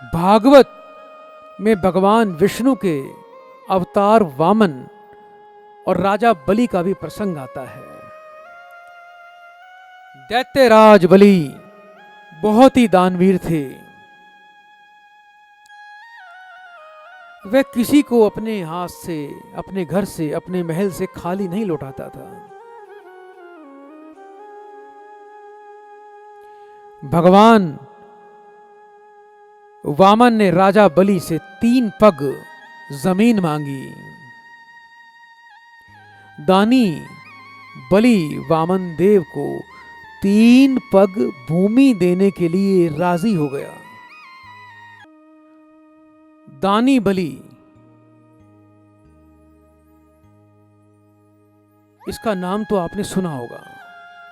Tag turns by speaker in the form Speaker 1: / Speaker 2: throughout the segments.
Speaker 1: भागवत में भगवान विष्णु के अवतार वामन और राजा बलि का भी प्रसंग आता है। दैत्यराज बलि बहुत ही दानवीर थे। वह किसी को अपने हाथ से, अपने घर से, अपने महल से खाली नहीं लौटाता था। भगवान वामन ने राजा बलि से 3 पग जमीन मांगी। दानी बलि वामन देव को 3 पग भूमि देने के लिए राजी हो गया। दानी बलि, इसका नाम तो आपने सुना होगा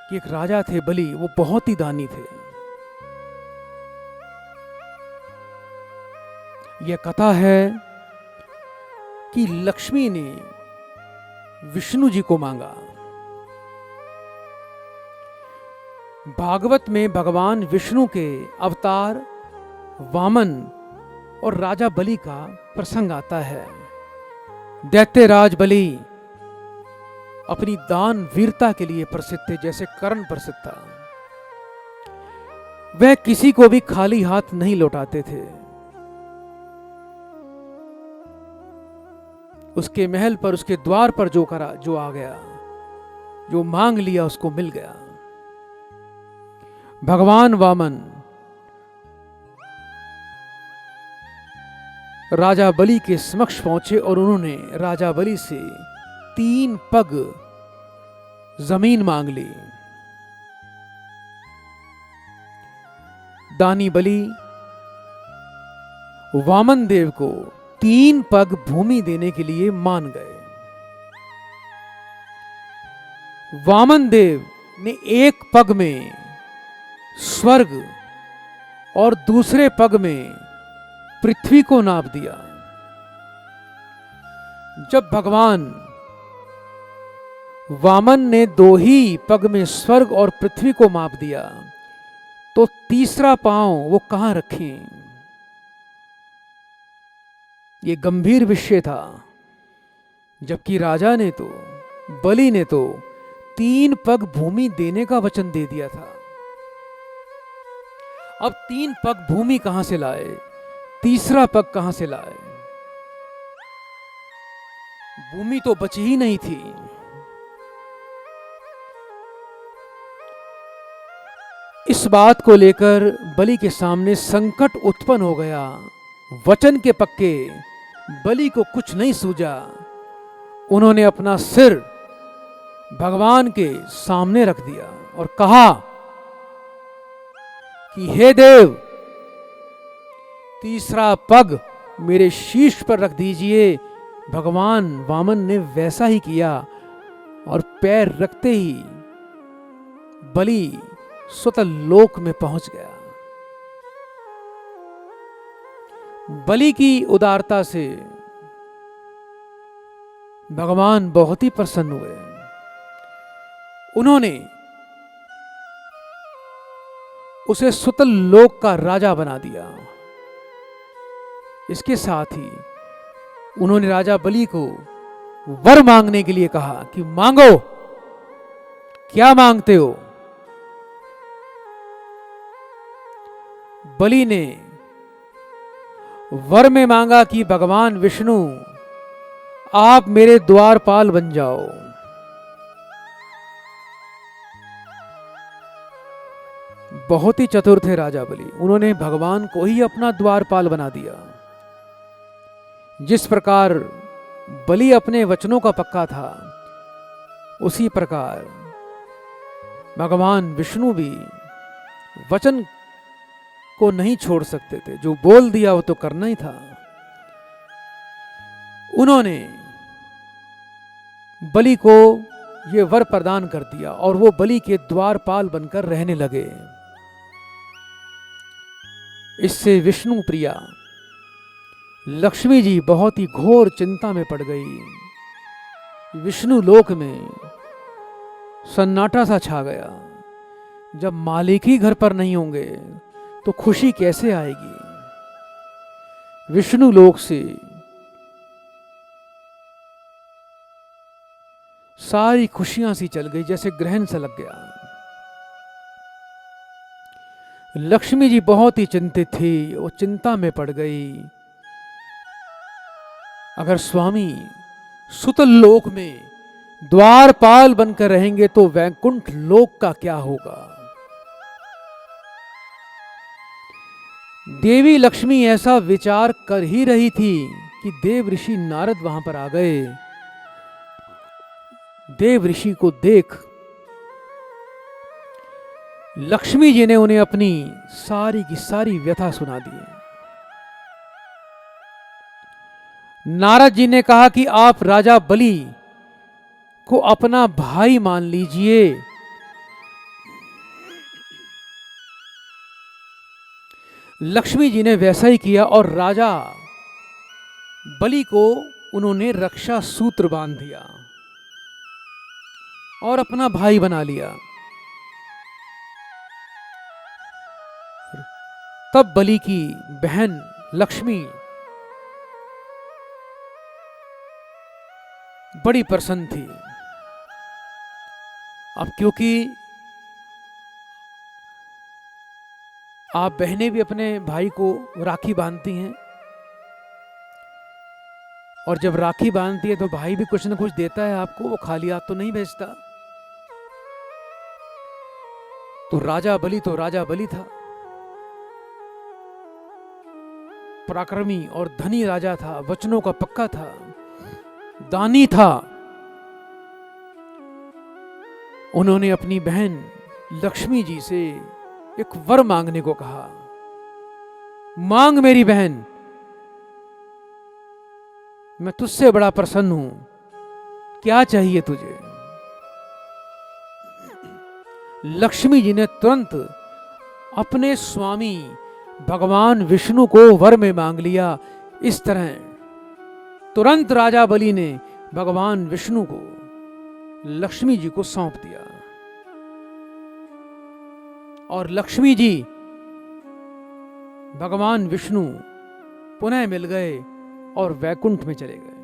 Speaker 1: कि एक राजा थे बलि, वो बहुत ही दानी थे। यह कथा है कि लक्ष्मी ने विष्णु जी को मांगा। भागवत में भगवान विष्णु के अवतार वामन और राजा बलि का प्रसंग आता है। दैत्यराज बलि अपनी दान वीरता के लिए प्रसिद्ध थे, जैसे कर्ण प्रसिद्ध था। वह किसी को भी खाली हाथ नहीं लौटाते थे। उसके महल पर, उसके द्वार पर जो आ गया, जो मांग लिया उसको मिल गया। भगवान वामन राजा बलि के समक्ष पहुंचे और उन्होंने राजा बलि से 3 पग जमीन मांग ली। दानी बलि वामन देव को 3 पग भूमि देने के लिए मान गए। वामन देव ने एक पग में स्वर्ग और दूसरे पग में पृथ्वी को नाप दिया। जब भगवान वामन ने 2 ही पग में स्वर्ग और पृथ्वी को माप दिया, तो तीसरा पांव वो कहां रखें? ये गंभीर विषय था। जबकि राजा ने तो, बलि ने तो 3 पग भूमि देने का वचन दे दिया था। अब 3 पग भूमि कहां से लाए? तीसरा पग कहां से लाए? भूमि तो बची ही नहीं थी। इस बात को लेकर बलि के सामने संकट उत्पन्न हो गया। वचन के पक्के बलि को कुछ नहीं सूझा। उन्होंने अपना सिर भगवान के सामने रख दिया और कहा कि हे देव, तीसरा पग मेरे शीश पर रख दीजिए। भगवान वामन ने वैसा ही किया और पैर रखते ही बलि स्वतः लोक में पहुंच गया। बलि की उदारता से भगवान बहुत ही प्रसन्न हुए। उन्होंने उसे सुतल लोक का राजा बना दिया। इसके साथ ही उन्होंने राजा बलि को वर मांगने के लिए कहा कि मांगो, क्या मांगते हो? बलि ने वर में मांगा कि भगवान विष्णु, आप मेरे द्वारपाल बन जाओ। बहुत ही चतुर थे राजा बलि। उन्होंने भगवान को ही अपना द्वारपाल बना दिया। जिस प्रकार बलि अपने वचनों का पक्का था, उसी प्रकार भगवान विष्णु भी वचन को नहीं छोड़ सकते थे। जो बोल दिया वो तो करना ही था। उन्होंने बलि को ये वर प्रदान कर दिया और वो बलि के द्वारपाल बनकर रहने लगे। इससे विष्णु प्रिया लक्ष्मी जी बहुत ही घोर चिंता में पड़ गई। विष्णु लोक में सन्नाटा सा छा गया। जब मालिक ही घर पर नहीं होंगे तो खुशी कैसे आएगी? विष्णु लोक से सारी खुशियां सी चल गई, जैसे ग्रहण सा लग गया। लक्ष्मी जी बहुत ही चिंतित थी, वो चिंता में पड़ गई। अगर स्वामी सुतल लोक में द्वारपाल बनकर रहेंगे तो वैकुंठ लोक का क्या होगा। देवी लक्ष्मी ऐसा विचार कर ही रही थी कि देव ऋषि नारद वहां पर आ गए। देव ऋषि को देख लक्ष्मी जी ने उन्हें अपनी सारी की सारी व्यथा सुना दी। नारद जी ने कहा कि आप राजा बलि को अपना भाई मान लीजिए। लक्ष्मी जी ने वैसा ही किया और राजा बलि को उन्होंने रक्षा सूत्र बांध दिया और अपना भाई बना लिया। तब बलि की बहन लक्ष्मी बड़ी प्रसन्न थी। अब क्योंकि आप बहनें भी अपने भाई को राखी बांधती हैं, और जब राखी बांधती है तो भाई भी कुछ न कुछ देता है आपको, वो खाली हाथ तो नहीं भेजता। तो राजा बलि था, पराक्रमी और धनी राजा था, वचनों का पक्का था, दानी था। उन्होंने अपनी बहन लक्ष्मी जी से एक वर मांगने को कहा। मांग मेरी बहन, मैं तुझसे बड़ा प्रसन्न हूं, क्या चाहिए तुझे। लक्ष्मी जी ने तुरंत अपने स्वामी भगवान विष्णु को वर में मांग लिया। इस तरह तुरंत राजा बलि ने भगवान विष्णु को लक्ष्मी जी को सौंप दिया और लक्ष्मी जी भगवान विष्णु पुनः मिल गए और वैकुंठ में चले गए।